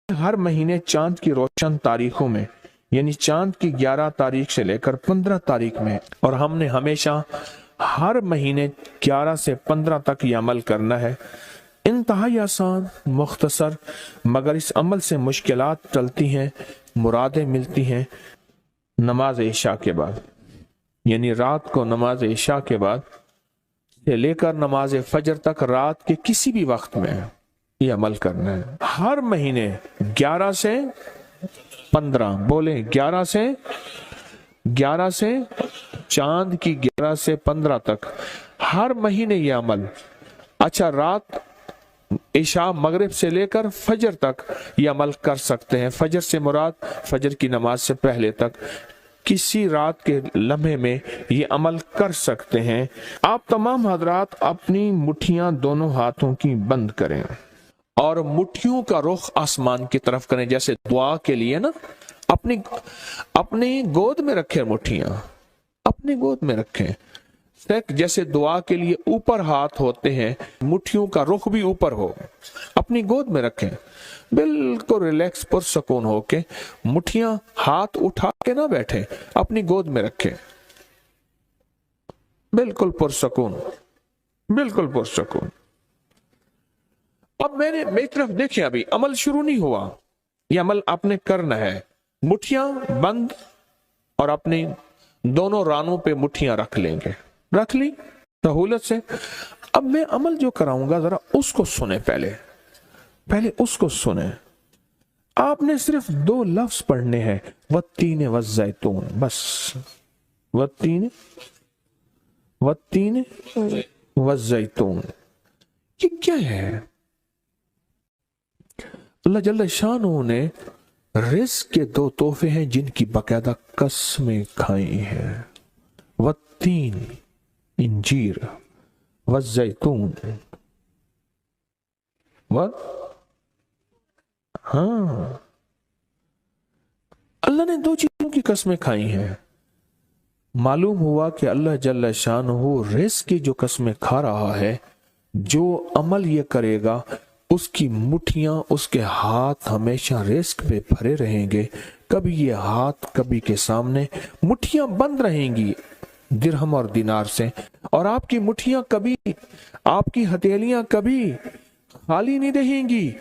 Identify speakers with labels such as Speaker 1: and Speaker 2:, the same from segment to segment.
Speaker 1: हर महीने चांद की रोशन तारीखों में, यानी चांद की 11 तारीख से लेकर 15 तारीख में, और हमने हमेशा हर महीने 11 से 15 तक ये अमल करना है। इंतहाई आसान, मुख्तसर, मगर इस अमल से मुश्किलात टलती हैं, मुरादें मिलती हैं। नमाज इशा के बाद, यानी रात को नमाज इशा के बाद से लेकर नमाज फजर तक रात के किसी भी वक्त में ये अमल करना है। हर महीने 11 से 15, बोले 11 से चांद की 11 से 15 तक हर महीने ये अमल। अच्छा, रात इशा मगरिब से लेकर फजर तक ये अमल कर सकते हैं। फजर से मुराद फजर की नमाज से पहले तक किसी रात के लम्हे में ये अमल कर सकते हैं। आप तमाम हजरात अपनी मुट्ठियां दोनों हाथों की बंद करें और मुट्ठियों का रुख आसमान की तरफ करें, जैसे दुआ के लिए ना अपनी गोद में रखें, मुट्ठियां अपनी गोद में रखें। जैसे दुआ के लिए ऊपर हाथ होते हैं, मुट्ठियों का रुख भी ऊपर हो, अपनी गोद में रखें। बिल्कुल रिलैक्स पुरसकून होके, मुट्ठियां हाथ उठा के ना बैठे, अपनी गोद में रखें, बिल्कुल पुरसकून, बिल्कुल पुरसकून। अब मेरी तरफ देखें, अभी अमल शुरू नहीं हुआ, यह अमल आपने करना है। मुट्ठियां बंद और अपनी दोनों रानों पे मुट्ठियां रख लेंगे, रख ली सहूलत से। अब मैं अमल जो कराऊंगा जरा उसको सुने, पहले उसको सुने। आपने सिर्फ 2 लफ्ज पढ़ने हैं, वत्तीन वज़ैतून, बस वत्तीन वज़ैतून। ये क्या है? अल्लाह जल्ल शानहू ने रिज़्क़ के 2 तोहफे हैं जिनकी बाकायदा कसमें खाई हैं। वत्तीन इंजीर, वज़ैतून, हाँ, अल्लाह ने 2 चीजों की कसमें खाई हैं। मालूम हुआ कि अल्लाह जल्ल शानहू रिज़्क़ की जो कसमें खा रहा है, जो अमल ये करेगा उसकी मुट्ठियां, उसके हाथ हमेशा रिज़्क़ पे भरे रहेंगे। कभी ये हाथ कभी के सामने, मुट्ठियां बंद रहेंगी दिरहम और दिनार से, और आपकी मुट्ठियां कभी, आपकी हथेलियां कभी खाली नहीं रहेंगी।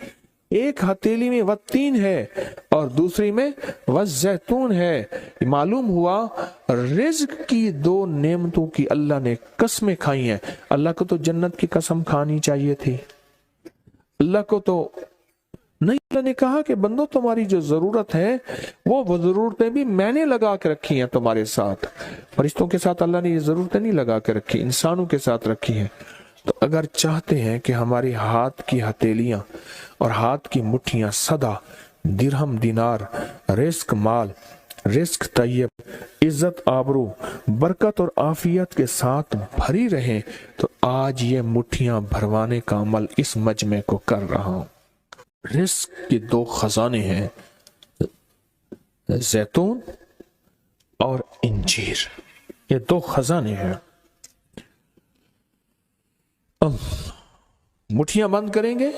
Speaker 1: एक हथेली में वत्तीन है और दूसरी में वज़ैतून है। मालूम हुआ रिज़्क़ की 2 नेमतों की अल्लाह ने कसमें खाई हैं। अल्लाह को तो जन्नत की कसम खानी चाहिए थी, अल्लाह को तो नहीं। अल्लाह ने कहा कि बंदो, तुम्हारी जो जरूरत है वो जरूरतें भी मैंने लगा के रखी हैं तुम्हारे साथ। फरिश्तों के साथ अल्लाह ने ये जरूरतें नहीं लगा के रखी, इंसानों के साथ रखी हैं। तो अगर चाहते हैं कि हमारी हाथ की हथेलियां और हाथ की मुट्ठियां सदा दिरहम, दिनार, रिज़्क़ माल, रिज़्क़ तैयब, इज्जत, आबरू, बरकत और आफियत के साथ भरी रहें, तो आज ये मुट्ठियां भरवाने का अमल इस मजमे को कर रहा हूं। रिज़्क़ के 2 खजाने हैं, जैतून और इंजीर, ये 2 खजाने हैं। मुट्ठियां बंद करेंगे,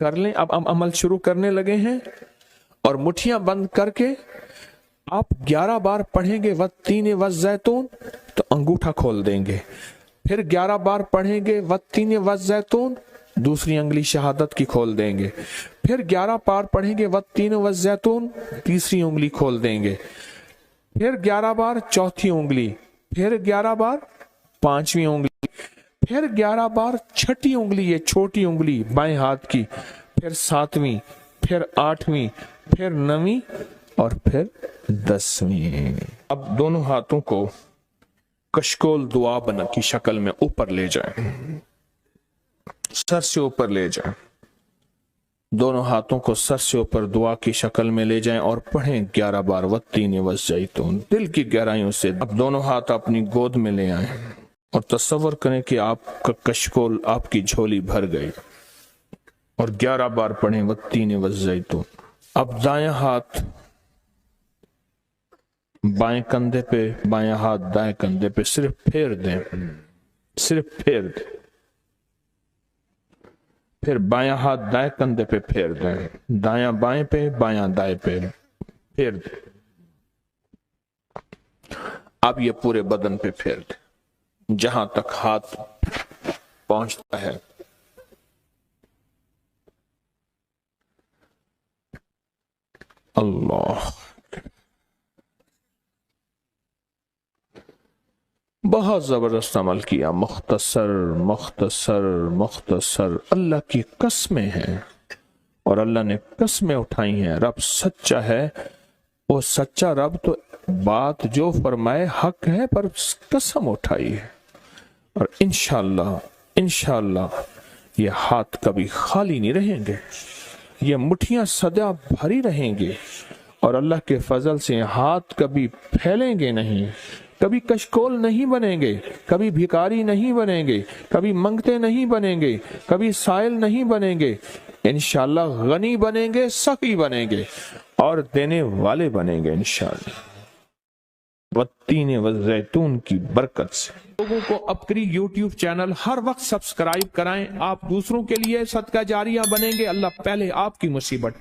Speaker 1: कर लें। अब हम अमल शुरू करने लगे हैं, और मुट्ठियां बंद करके आप 11 बार पढ़ेंगे वत्तीन वज़ैतून, तो अंगूठा खोल देंगे। फिर 11 बार पढ़ेंगे वत्तीन वज़ैतून, दूसरी अंगुली शहादत की खोल देंगे। फिर 11 बार पढ़ेंगे वत्तीन वज़ैतून, तीसरी उंगली खोल देंगे। फिर 11 बार चौथी उंगली, फिर 11 बार 5वीं उंगली, फिर 11 बार छठी उंगली, ये छोटी उंगली बाएं हाथ की, फिर 7वीं, फिर 8वीं, फिर 9वीं और फिर 10वीं। अब दोनों हाथों को कशकोल दुआ बना की शक्ल में ऊपर ले जाएं, सर से ऊपर ले जाएं। दोनों हाथों को सर से ऊपर दुआ की शक्ल में ले जाएं और पढ़ें 11 बार वत्तीन वज़ैतून, दिल की गहराइयों से। अब दोनों हाथ अपनी गोद में ले आएं और तसव्वुर करें कि आपका कशकोल, आपकी झोली भर गई, और 11 बार पढ़ें वत्तीन वज़ैतून। अब दायां हाथ बाएं कंधे पे, बायां हाथ दाएं कंधे पे, सिर्फ फेर दें, सिर्फ फेर दें। پھر بایاں ہاتھ دائیں کندھے پہ پھیر دیں، دایاں بائیں پہ، بایاں دائیں پہ پھیر دیں۔ اب یہ پورے بدن پہ پھیر دیں جہاں تک ہاتھ پہنچتا ہے۔ اللہ، بہت زبردست عمل کیا، مختصر مختصر مختصر۔ اللہ کی قسمیں ہیں اور اللہ نے قسمیں اٹھائی ہیں۔ رب سچا ہے، وہ سچا رب تو بات جو فرمائے حق ہے، پر قسم اٹھائی ہے۔ اور انشاءاللہ یہ ہاتھ کبھی خالی نہیں رہیں گے، یہ مٹھیاں سدا بھری رہیں گے، اور اللہ کے فضل سے ہاتھ کبھی پھیلیں گے نہیں، کبھی کشکول نہیں بنیں گے، کبھی بھکاری نہیں بنیں گے، کبھی منگتے نہیں بنیں گے، کبھی سائل نہیں بنیں گے، انشاءاللہ غنی بنیں گے، سخی بنیں گے اور دینے والے بنیں گے انشاءاللہ، والتین والزیتون کی برکت سے۔ لوگوں کو اپکری یوٹیوب چینل ہر وقت سبسکرائب کرائیں، آپ دوسروں کے لیے صدقہ جاریہ بنیں گے، اللہ پہلے آپ کی مصیبت